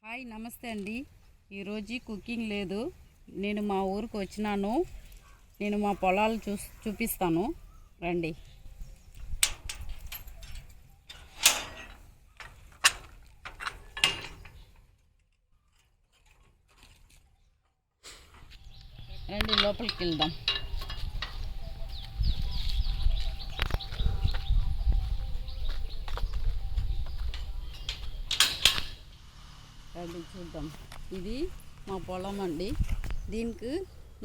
Hi నమస్తే అండి. ఈరోజు కుకింగ్ లేదు. నేను మా ఊరికి వచ్చినాను. నేను మా పొలాలు చూపిస్తాను రండి. రండి లోపలికి వెళ్దాం. రండి చూద్దాం. ఇది మా పొలం అండి. దీనికి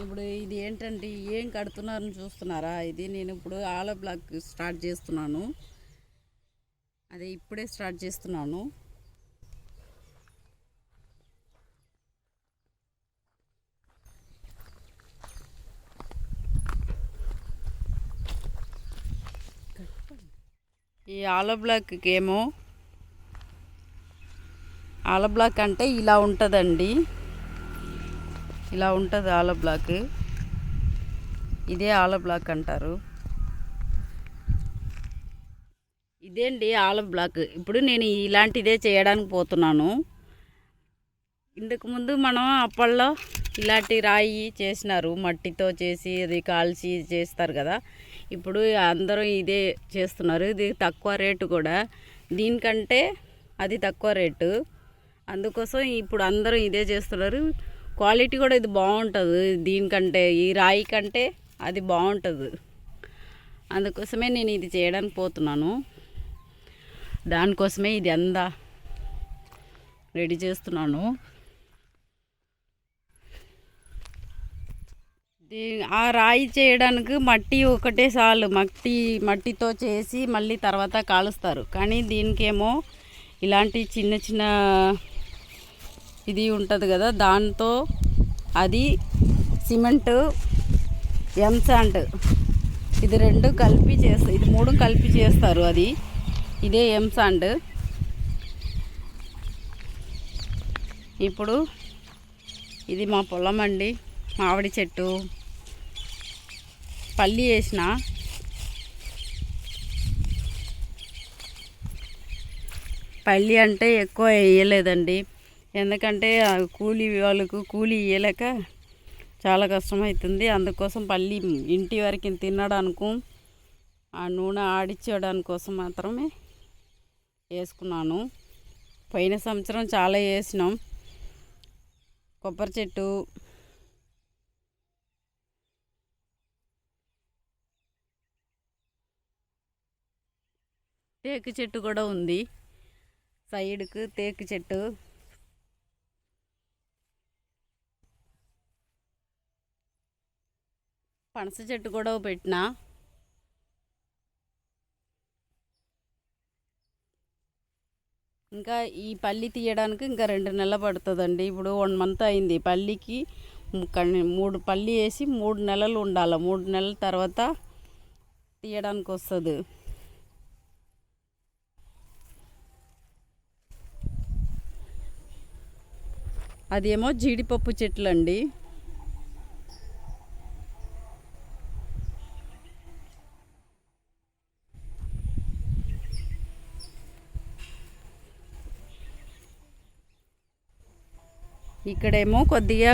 ఇప్పుడు ఇది ఏంటంటే ఏం కడుతున్నారని చూస్తున్నారా? ఇది నేను ఇప్పుడు ఆల బ్లాక్ స్టార్ట్ చేస్తున్నాను. అదే ఇప్పుడే స్టార్ట్ చేస్తున్నాను. ఈ ఆల బ్లాక్కి ఏమో ఆల బ్లాక్ అంటే ఇలా ఉంటుందండి. ఇలా ఉంటుంది ఆల బ్లాక్. ఇదే ఆల బ్లాక్ అంటారు. ఇదేంటి ఆల బ్లాక్. ఇప్పుడు నేను ఇలాంటిదే చేయడానికి పోతున్నాను. ఇంతకుముందు మనం అప్పట్లో ఇలాంటి రాయి చేసినారు, మట్టితో చేసి అది కాల్చి చేస్తారు కదా. ఇప్పుడు అందరూ ఇదే చేస్తున్నారు. ఇది తక్కువ రేటు కూడా, దీనికంటే అది తక్కువ రేటు. అందుకోసం ఇప్పుడు అందరూ ఇదే చేస్తున్నారు. క్వాలిటీ కూడా ఇది బాగుంటుంది. దీనికంటే ఈ రాయి కంటే అది బాగుంటుంది. అందుకోసమే నేను ఇది చేయడానికి పోతున్నాను. దానికోసమే ఇది అంతా రెడీ చేస్తున్నాను. ఆ రాయి చేయడానికి మట్టి ఒకటే చాలు. మట్టితో చేసి మళ్ళీ తర్వాత కాలుస్తారు. కానీ దీనికేమో ఇలాంటి చిన్న చిన్న ఇది ఉంటుంది కదా, దాంతో అది సిమెంటు, ఎంసాండ్, ఇది రెండు కలిపి చేస్తారు. ఇది మూడు కలిపి చేస్తారు. అది ఇదే ఎంసాండ్. ఇప్పుడు ఇది మా పొలం అండి. మామిడి చెట్టు, పల్లి వేసిన. పల్లి అంటే ఎక్కువ వేయలేదండి. ఎందుకంటే కూలీ వాళ్ళకు కూలీ ఇవ్వలేక చాలా కష్టమవుతుంది. అందుకోసం పల్లి ఇంటి వరకు తినడానికి, ఆ నూనె ఆడిచ్చేయడానికి కోసం మాత్రమే వేసుకున్నాను. పోయిన సంవత్సరం చాలా వేసినాం. కొబ్బరి చెట్టు, తేకు చెట్టు కూడా ఉంది. సైడ్కు తేకు చెట్టు, పనస చెట్టు కూడా పెట్టిన. ఇంకా ఈ పల్లి తీయడానికి ఇంకా 2 నెలలు పడుతుందండి. ఇప్పుడు 1 మంత్ అయింది. పల్లికి 3 పల్లి వేసి 3 నెలలు ఉండాలి. 3 నెలల తర్వాత తీయడానికి వస్తుంది. అదేమో జీడిపప్పు చెట్లు అండి. ఇక్కడేమో కొద్దిగా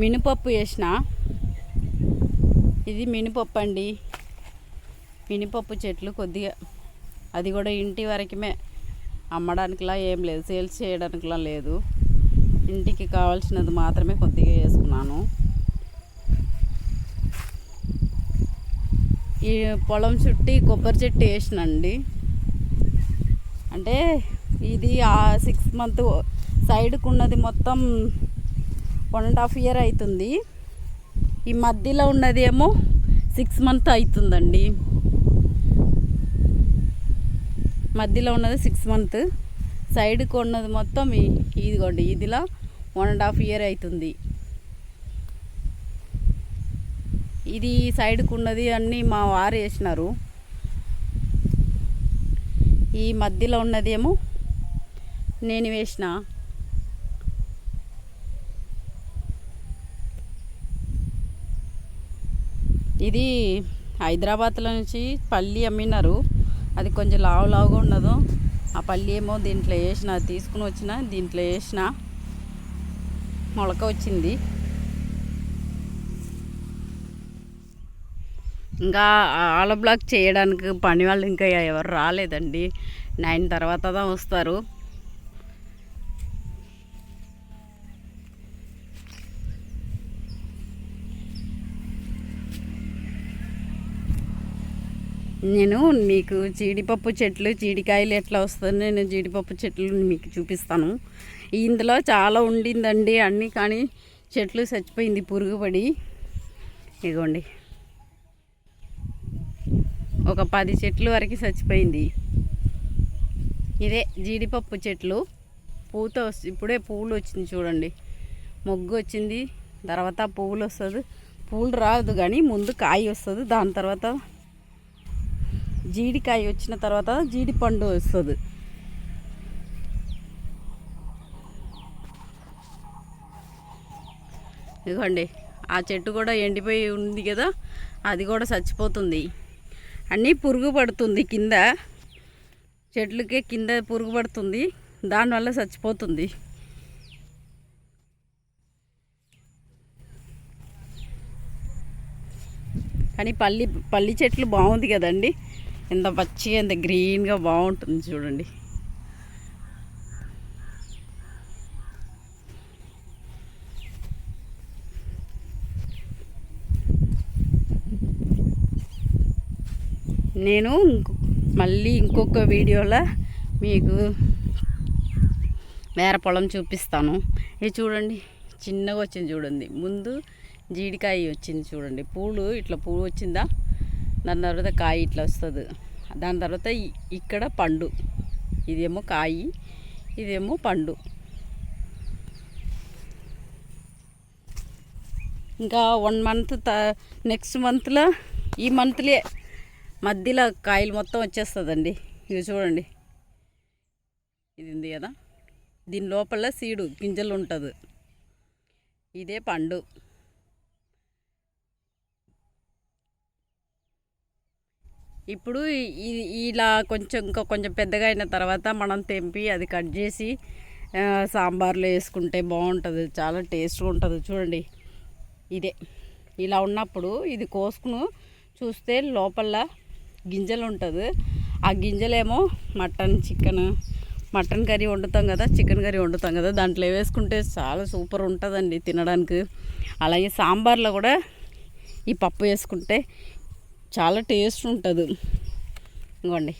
మినపప్పు వేసిన. ఇది మినపప్పు అండి. మినపప్పు చెట్లు కొద్దిగా, అది కూడా ఇంటి వరకుమే, అమ్మడానికిలా ఏం లేదు, సేల్స్ చేయడానికిలా లేదు. ఇంటికి కావాల్సినది మాత్రమే కొద్దిగా వేసుకున్నాను. ఈ పొలం చుట్టి కొబ్బరి చెట్టు వేసినండి. అంటే ఇది 6 మంత్ సైడ్కు ఉన్నది మొత్తం 1.5 year అవుతుంది. ఈ మధ్యలో ఉన్నది ఏమో 6 months అవుతుందండి. మధ్యలో ఉన్నది 6 months, సైడ్కు ఉన్నది మొత్తం ఇదిగోండి, ఇదిలా 1.5 year అవుతుంది. ఇది సైడ్కు ఉన్నది అన్నీ మా వారు వేసినారు. ఈ మధ్యలో ఉన్నది ఏమో నేను వేసిన. ఇది హైదరాబాద్లో నుంచి పల్లి అమ్మినారు. అది కొంచెం లావుగా ఉన్నదో ఆ పల్లి ఏమో దీంట్లో వేసిన, తీసుకుని వచ్చిన దీంట్లో వేసిన, మొలక వచ్చింది. ఇంకా ఆల బ్లాక్ చేయడానికి పని వాళ్ళు ఇంకా ఎవరు రాలేదండి. 9 తర్వాత వస్తారు. నేను మీకు జీడిపప్పు చెట్లు, జీడికాయలు ఎట్లా వస్తుందో నేను జీడిపప్పు చెట్లు మీకు చూపిస్తాను. ఇందులో చాలా ఉండిందండి అన్నీ, కానీ చెట్లు చచ్చిపోయింది పురుగు పడి. ఇగోండి, ఒక 10 చెట్లు వరకు చచ్చిపోయింది. ఇదే జీడిపప్పు చెట్లు. పూత ఇప్పుడే పువ్వులు వచ్చింది చూడండి, మొగ్గు వచ్చింది, తర్వాత పువ్వులు వస్తుంది. పువ్వులు రాదు కానీ ముందు కాయ వస్తుంది, దాని తర్వాత జీడికాయ వచ్చిన తర్వాత జీడి పండు వస్తుంది. ఇదిగోండి, ఆ చెట్టు కూడా ఎండిపోయి ఉంది కదా, అది కూడా చచ్చిపోతుంది. అన్నీ పురుగు పడుతుంది కింద, చెట్లకే కింద పురుగు పడుతుంది, దానివల్ల చచ్చిపోతుంది. కానీ పల్లి చెట్లు బాగుంది కదండి, ఎంత పచ్చిగా ఎంత గ్రీన్గా బాగుంటుంది చూడండి. నేను మళ్ళీ ఇంకొక వీడియోలో మీకు వేరే పొలం చూపిస్తాను. ఇది చూడండి, చిన్నగా వచ్చింది చూడండి, ముందు జీడికాయ వచ్చింది చూడండి, పూలు ఇట్లా పువ్వు వచ్చిందా, దాని తర్వాత కాయ ఇట్లా వస్తుంది, దాని తర్వాత ఇక్కడ పండు, ఇదేమో కాయ, ఇదేమో పండు. ఇంకా 1 మంత్ నెక్స్ట్ మంత్లో, ఈ మంత్లే మధ్యలో కాయలు మొత్తం వచ్చేస్తుందండి. ఇది చూడండి, ఇది ఉంది కదా, దీని లోపల సీడు గింజలు ఉంటుంది, ఇదే పండు. ఇప్పుడు ఇలా ఇంకా కొంచెం పెద్దగా అయిన తర్వాత మనం తెంపి అది కట్ చేసి సాంబార్లో వేసుకుంటే బాగుంటుంది, చాలా టేస్ట్గా ఉంటుంది. చూడండి, ఇదే ఇలా ఉన్నప్పుడు ఇది కోసుకుని చూస్తే లోపల గింజలు ఉంటుంది. ఆ గింజలేమో మటన్ కర్రీ వండుతాం కదా, చికెన్ కర్రీ వండుతాం కదా, దాంట్లో వేసుకుంటే చాలా సూపర్ ఉంటుందండి తినడానికి. అలాగే సాంబార్లో కూడా ఈ పప్పు వేసుకుంటే చాలా టేస్ట్ ఉంటుంది. ఇంకోండి,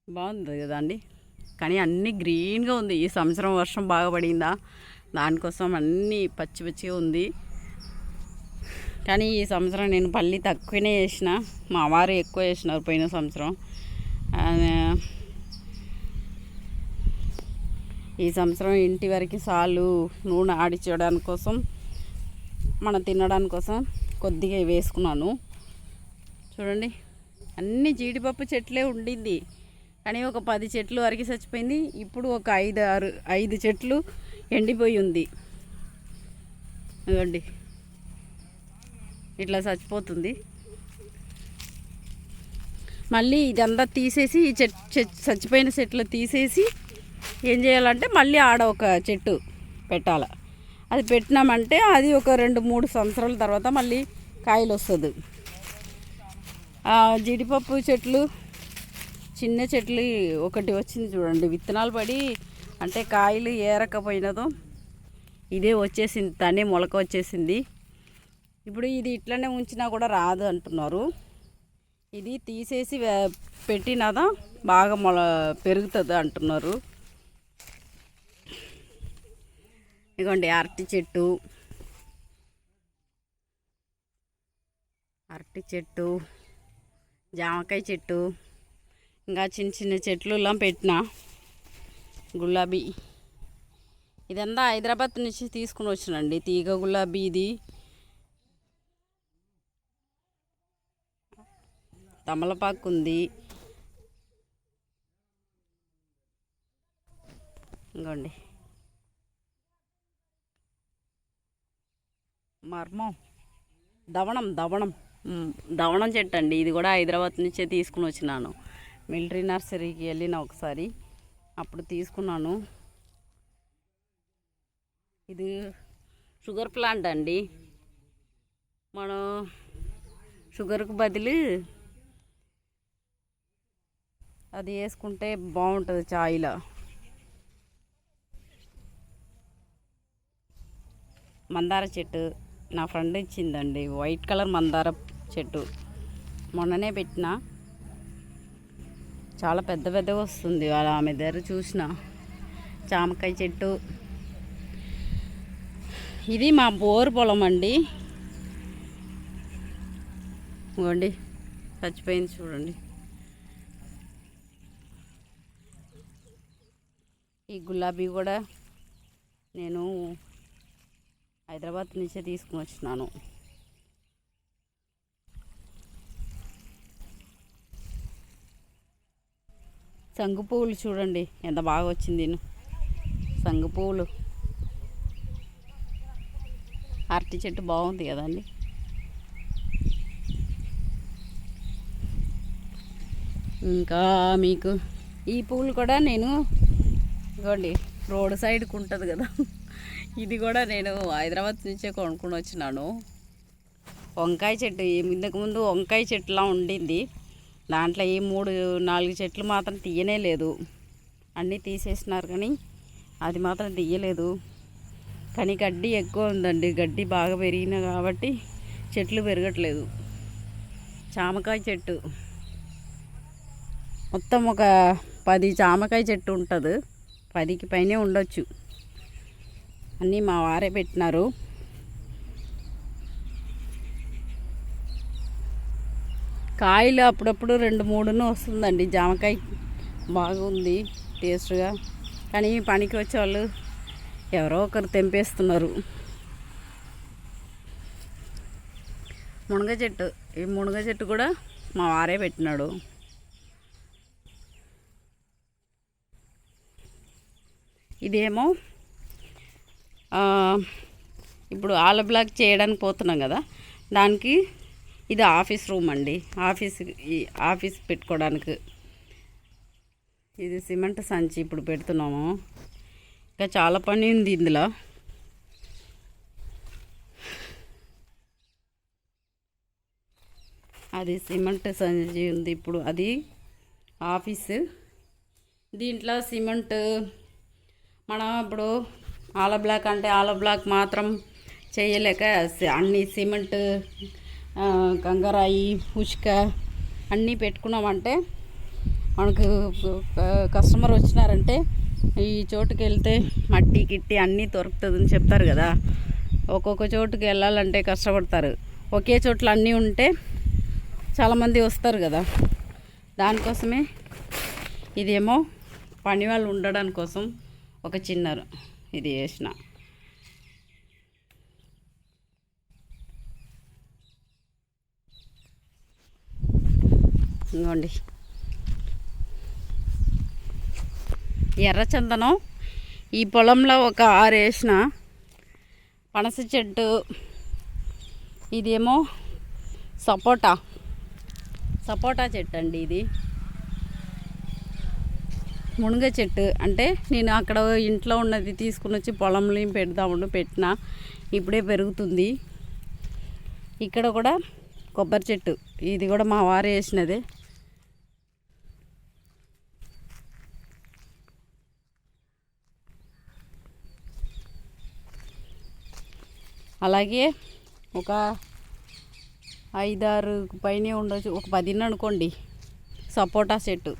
బాగుంది కదా అండి. కానీ అన్నీ గ్రీన్గా ఉంది. ఈ సంవత్సరం వర్షం బాగా పడిందా, దానికోసం అన్నీ పచ్చి పచ్చిగా ఉంది. కానీ ఈ సంవత్సరం నేను పల్లి తక్కువనే వేసిన, మా వారు ఎక్కువ వేసినారు పోయిన సంవత్సరం. ఈ సంవత్సరం ఇంటి వరకు సాలు నూనె ఆడించడానికి కోసం, మనం తినడానికి కోసం కొద్దిగా వేసుకున్నాను. చూడండి, అన్ని జీడిపప్పు చెట్లే ఉండింది, కానీ ఒక 10 చెట్లు వరకు చచ్చిపోయింది. ఇప్పుడు ఒక 5 చెట్లు ఎండిపోయి ఉంది. ఇవ్వండి, ఇట్లా చచ్చిపోతుంది. మళ్ళీ ఇదంతా తీసేసి, ఈ చచ్చిపోయిన చెట్లు తీసేసి ఏం చేయాలంటే మళ్ళీ ఆడ ఒక చెట్టు పెట్టాలి. అది పెట్టినామంటే అది ఒక 2-3 సంవత్సరాల తర్వాత మళ్ళీ కాయలు వస్తుంది. జీడిపప్పు చెట్లు చిన్న చెట్లు ఒకటి వచ్చింది చూడండి, విత్తనాలు పడి అంటే కాయలు ఏరకపోయినదో ఇదే వచ్చేసింది, తనే మొలక వచ్చేసింది. ఇప్పుడు ఇది ఇట్లనే ఉంచినా కూడా రాదు అంటున్నారు. ఇది తీసేసి పెట్టినదా బాగా పెరుగుతుంది అంటున్నారు. ఇదిగోండి, అరటి చెట్టు, జామకాయ చెట్టు, ఇంకా చిన్న చిన్న చెట్లు ఇలా పెట్టిన. గులాబీ ఇదంతా హైదరాబాద్ నుంచి తీసుకుని వచ్చినండి, తీగ గులాబీ. ఇది తమలపాకు ఉంది. ఇంకోండి, దవణం దవణం చెట్టు అండి. ఇది కూడా హైదరాబాద్ నుంచే తీసుకుని వచ్చినాను. మిలిటరీ నర్సరీకి వెళ్ళిన ఒకసారి, అప్పుడు తీసుకున్నాను. ఇది షుగర్ ప్లాంట్ అండి. మనం షుగర్కు బదులు అది వేసుకుంటే బాగుంటుంది చాయ్లో. మందార చెట్టు నా ఫ్రెండ్ ఇచ్చిందండి. వైట్ కలర్ మందార చెట్టు మొన్ననే పెట్టిన, చాలా పెద్ద పెద్దగా వస్తుంది. ఆమె దగ్గర చూసిన జామకాయ చెట్టు. ఇది మా బోరు పొలం అండి. ఇవ్వండి చచ్చిపోయింది చూడండి. ఈ గులాబీ కూడా నేను హైదరాబాద్ నుంచే తీసుకుని వచ్చినాను. సంగు పువ్వులు చూడండి ఎంత బాగా వచ్చింది. సంగు పువ్వులు, అరటి చెట్టు బాగుంది కదండి. ఇంకా మీకు ఈ పువ్వులు కూడా నేను ఇవ్వండి రోడ్ సైడ్కి ఉంటుంది కదా, ఇది కూడా నేను హైదరాబాద్ నుంచే కొనుక్కొని వచ్చినాను. వంకాయ చెట్టు ఇంతకుముందు వంకాయ చెట్టులా ఉండింది. దాంట్లో ఈ 3-4 చెట్లు మాత్రం తీయనే లేదు. అన్నీ తీసేసినారు కానీ అది మాత్రం తీయలేదు. కానీ గడ్డి ఎక్కువ ఉందండి. గడ్డి బాగా పెరిగిన కాబట్టి చెట్లు పెరగట్లేదు. జామకాయ చెట్టు మొత్తం ఒక 10 జామకాయ చెట్టు ఉంటుంది. 10కి పైనే ఉండొచ్చు. అన్నీ మా వారే పెట్టినారు. కాయలు అప్పుడప్పుడు 2-3 వస్తుందండి. జామకాయ బాగుంది టేస్ట్గా. కానీ పనికి వచ్చే వాళ్ళు ఎవరో ఒకరు తెంపేస్తున్నారు. మునగ చెట్టు, ఈ మునగ చెట్టు కూడా మా వారే పెట్టినాడు. ఇదేమో ఇప్పుడు ఆల బ్లాక్ చేయడానికి పోతున్నాం కదా, దానికి ఇది ఆఫీస్ రూమ్ అండి. ఆఫీస్ పెట్టుకోవడానికి ఇది సిమెంట్ సంచి ఇప్పుడు పెడుతున్నాము. ఇంకా చాలా పని ఉంది ఇందులో. అది సిమెంట్ సంచి ఉంది ఇప్పుడు, అది ఆఫీసు. దీంట్లో సిమెంట్ మనం ఇప్పుడు ఆల బ్లాక్ అంటే ఆల బ్లాక్ మాత్రం చేయలేక అన్ని సిమెంట్, కంగరాయి, ఉష్క అన్నీ పెట్టుకున్నామంటే మనకు కస్టమర్ వచ్చినారంటే ఈ చోటుకి వెళ్తే మట్టి గిట్టి అన్నీ దొరుకుతుందని చెప్తారు కదా. ఒక్కొక్క చోటుకి వెళ్ళాలంటే కష్టపడతారు. ఒకే చోట్ల అన్నీ ఉంటే చాలామంది వస్తారు కదా. దానికోసమే ఇదేమో పని వాళ్ళు ఉండడానికి కోసం ఒక చిన్న ఇది వేసిన. ఇంకోండి ఎర్రచందనం ఈ పొలంలో ఒక 6 వేసిన. పనస చెట్టు, ఇదేమో సపోటా చెట్టు అండి. ఇది మునగ చెట్టు అంటే నేను అక్కడ ఇంట్లో ఉన్నది తీసుకుని వచ్చి పొలంలో పెడదామని పెట్టిన, ఇప్పుడే పెరుగుతుంది. ఇక్కడ కూడా కొబ్బరి చెట్టు, ఇది కూడా మా వారు వేసినదే. అలాగే ఒక 5-6 పైనే ఉండొచ్చు, ఒక 10 అనుకోండి సపోటా చెట్టు.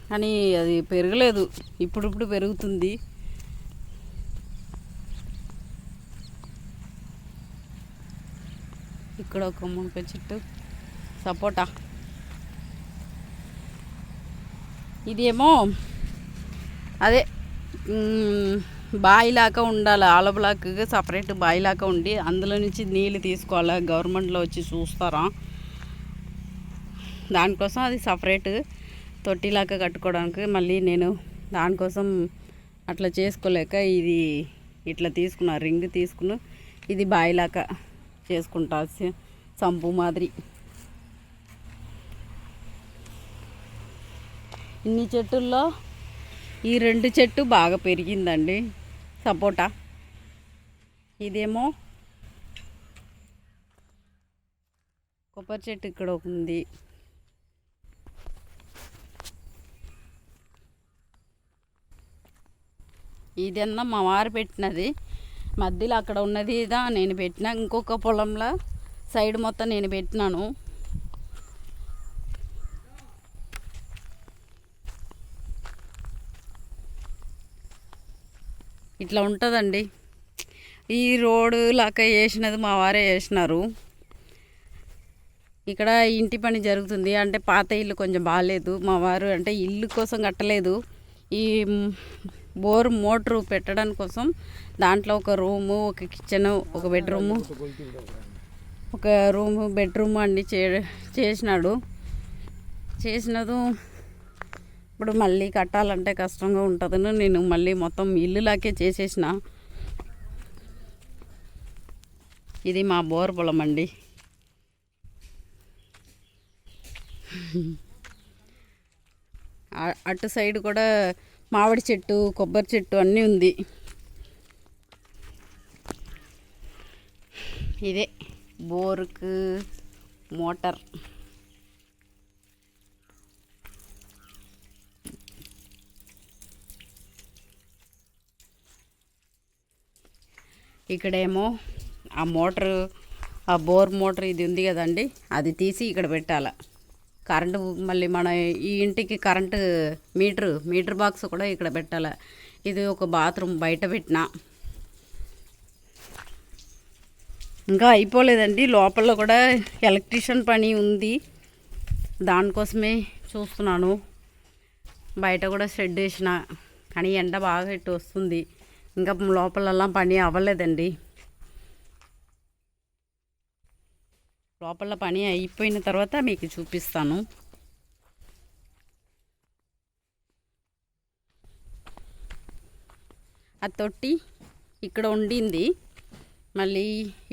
కానీ అది పెరగలేదు, ఇప్పుడు పెరుగుతుంది. ఇక్కడ ఒక మునగ చెట్టు, సపోటా. ఇదేమో అదే బాయిలాగా ఉండాలి. ఆల బ్లాక్కి సపరేట్ బాయిలాగా ఉండి అందులో నుంచి నీళ్ళు తీసుకోవాలి. గవర్నమెంట్లో వచ్చి చూస్తారా, దానికోసం అది సపరేట్ తొట్టిలాగా కట్టుకోవడానికి. మళ్ళీ నేను దానికోసం అట్లా చేసుకోలేక ఇది ఇట్లా తీసుకున్నా, రింగ్ తీసుకుని ఇది బాయిలాగా చేసుకుంటా సంపు మాదిరి. ఇన్ని చెట్టుల్లో ఈ 2 చెట్టు బాగా పెరిగిందండి, సపోటా. ఇదేమో కొబ్బరి చెట్టు ఇక్కడ ఉంది. ఇదన్నా మా వారు పెట్టినది, మధ్యలో అక్కడ ఉన్నది ఇదా నేను పెట్టిన. ఇంకొక పొలంలో సైడ్ మొత్తం నేను పెట్టినాను. ఇట్లా ఉంటుందండి. ఈ రోడ్డు లాగా వేసినది మా వారే వేసినారు. ఇక్కడ ఇంటి పని జరుగుతుంది, అంటే పాత ఇల్లు కొంచెం బాగాలేదు. మా వారు అంటే ఇల్లు కోసం కట్టలేదు, ఈ బోర్ మోటరు పెట్టడానికి కోసం. దాంట్లో ఒక రూము, ఒక కిచెన్, ఒక బెడ్రూము, ఒక రూము, బెడ్రూమ్ అన్నీ చేసినాడు. చేసినదు ఇప్పుడు మళ్ళీ కట్టాలంటే కష్టంగా ఉంటుందని నేను మళ్ళీ మొత్తం ఇల్లులాగే చేసేసిన. ఇది మా బోర్ పొలం అండి. అటు సైడ్ కూడా మామిడి చెట్టు, కొబ్బరి చెట్టు అన్నీ ఉంది. ఇదే బోరుకు మోటార్. ఇక్కడేమో ఆ మోటారు, ఆ బోర్ మోటార్ ఇది ఉంది కదండి, అది తీసి ఇక్కడ పెట్టాల. కరెంటు మళ్ళీ మన ఈ ఇంటికి కరెంటు మీటర్ బాక్స్ కూడా ఇక్కడ పెట్టాల. ఇది ఒక బాత్రూమ్ బయట పెట్టిన. ఇంకా అయిపోలేదండి, లోపల కూడా ఎలక్ట్రీషియన్ పని ఉంది, దానికోసమే చూస్తున్నాను. బయట కూడా షెడ్ వేసిన, కానీ ఎండ బాగా ఇటు వస్తుంది. ఇంకా లోపలలా పని అవ్వలేదండి. లోపల పని అయిపోయిన తర్వాత మీకు చూపిస్తాను. ఆ తొట్టి ఇక్కడ ఉండింది, మళ్ళీ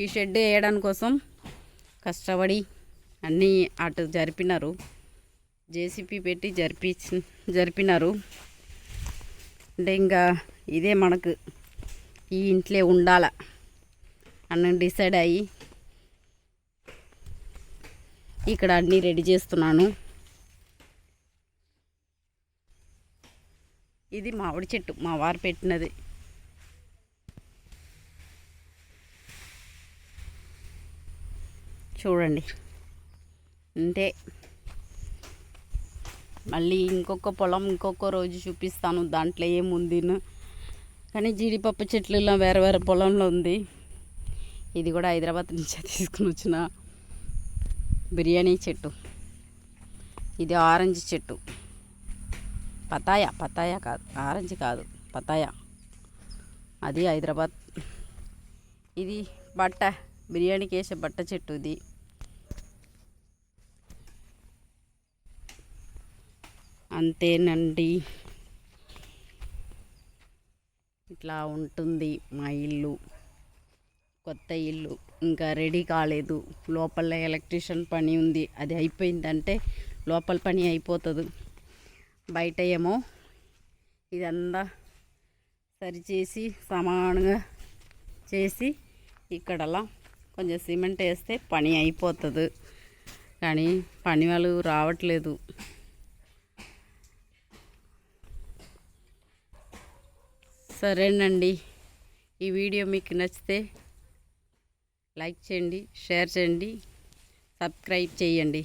ఈ షెడ్ వేయడానికి కోసం కష్టపడి అన్నీ అటు జరిపినారు, జేసీపీ పెట్టి జరిపినారు. అంటే ఇంకా ఇదే మనకు ఈ ఇంట్లో ఉండాల అని డిసైడ్ అయ్యి ఇక్కడ అన్నీ రెడీ చేస్తున్నాను. ఇది మామిడి చెట్టు మా వారు పెట్టినది. చూడండి. అంటే మళ్ళీ ఇంకొక పొలం ఇంకొక రోజు చూపిస్తాను, దాంట్లో ఏముంది. కానీ జీడిపప్పు చెట్లు ఇలా వేరే వేరే పొలంలో ఉంది. ఇది కూడా హైదరాబాద్ నుంచే తీసుకుని వచ్చిన బిర్యానీ చెట్టు. ఇది ఆరెంజ్ చెట్టు, పతాయ కాదు, ఆరెంజ్ కాదు, పతాయ. అది హైదరాబాద్. ఇది బట్ట, బిర్యానీకి వేసే బట్ట చెట్టు. ఇది అంతేనండి, ఇట్లా ఉంటుంది మా ఇల్లు. కొత్త ఇల్లు ఇంకా రెడీ కాలేదు, లోపల ఎలక్ట్రీషియన్ పని ఉంది. అది అయిపోయిందంటే లోపల పని అయిపోతుంది. బయట ఏమో ఇదంతా సరిచేసి సమానంగా చేసి ఇక్కడలా కొంచెం సిమెంట్ వేస్తే పని అయిపోతుంది. కానీ పని వాళ్ళు రావట్లేదు. సరేనండి, ఈ వీడియో మీకు నచ్చితే లైక్ చేయండి, షేర్ చేయండి, సబ్స్క్రైబ్ చేయండి.